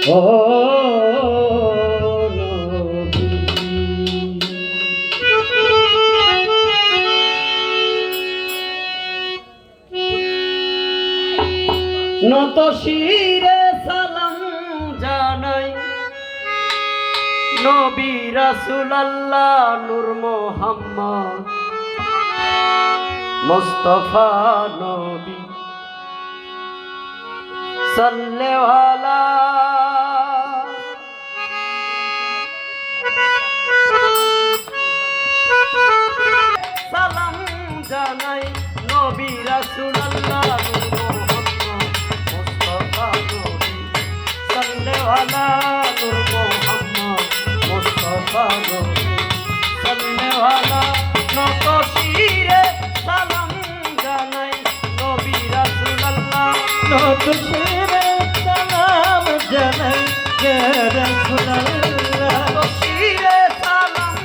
ও নবী নত শিরে সালাম জানাই নবী রাসূলুল্লাহ নূর মুহাম্মদ মুস্তাফা নবী সাল্লাল্লাহু আলা সালাম জানাই নবী রাসূলুল্লাহ নূর মুহাম্মদ মুস্তাফা নবী সাল্লাল্লাহু আলা নূর মুহাম্মদ মুস্তাফা নবী সাল্লাল্লাহু আলা নত শিরে সালাম জানাই নবী রাসূলুল্লাহ নত শিরে সালাম জানাই রাসূলুল্লাহ নত শিরে সালাম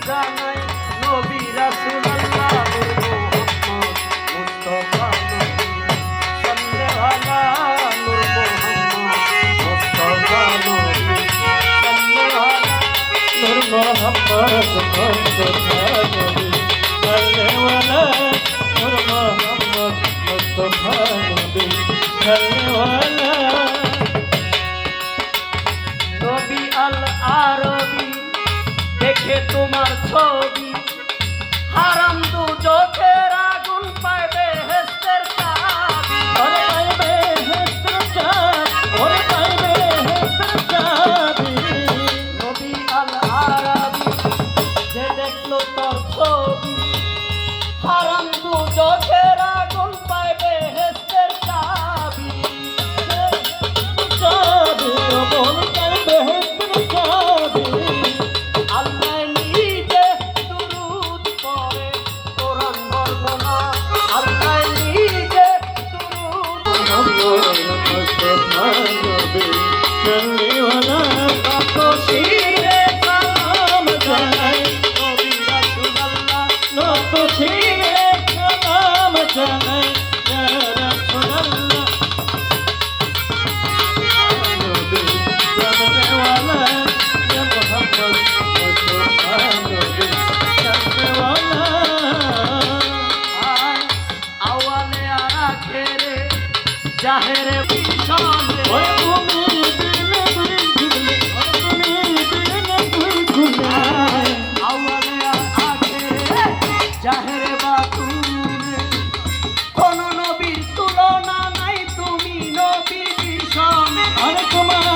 জানাই নবী রাসূলুল্লাহ মুহাম্মদ মুস্তাফা নবী সাল্লাল্লাহু আলা নূর মুহাম্মদ মুস্তাফা নবী সাল্লাল্লাহু আলা নূর মুহাম্মদ মুস্তাফা নবী সাল্লাল্লাহু আলা নূর মুহাম্মদ মুস্তাফা নবী সাল্লাল্লাহু আলা নবী আল আরবী দেখে তোমার ছবি হারাম দু চোখের আগুন পাইবে হেস্তের চাবি ওরে পাইবে হেস্তের চাবি ওরে পাইবে হেস্তের চাবি নবী আল আরবী যে দেখলো তোর ছবি হারাম দু চোখের আগুন পাইবে হেস্তের চাবি চাবি ও বল পাইবে হেস্তের চাবি আল্লাহ নিজে দুরূদ পড়ে কোরআন বর্ণনা আল্লাহ নিজে দুরূদ মুস্তাফা নবী সাল্লাল্লাহু আলা শিরে সালাম জানাই নবী রাসূলুল্লাহ নত শিরে সালাম জানাই রাসূলুল্লাহ নবী সাল্লাল্লাহু আলা মুহাম্মদ মুস্তাফা নবী সাল্লাল্লাহু আলা আওয়ালে আর আখেরে জাহেরে বিশানে ওই তুমি দিলে তুই ঝুলে তুমি দিলে তুই ঝুলে আওয়ালে আর আখেরে জাহেরে বাতুনে কোন নবীর তুলনা নাই তুমি নবী বিশানে আরে তোমার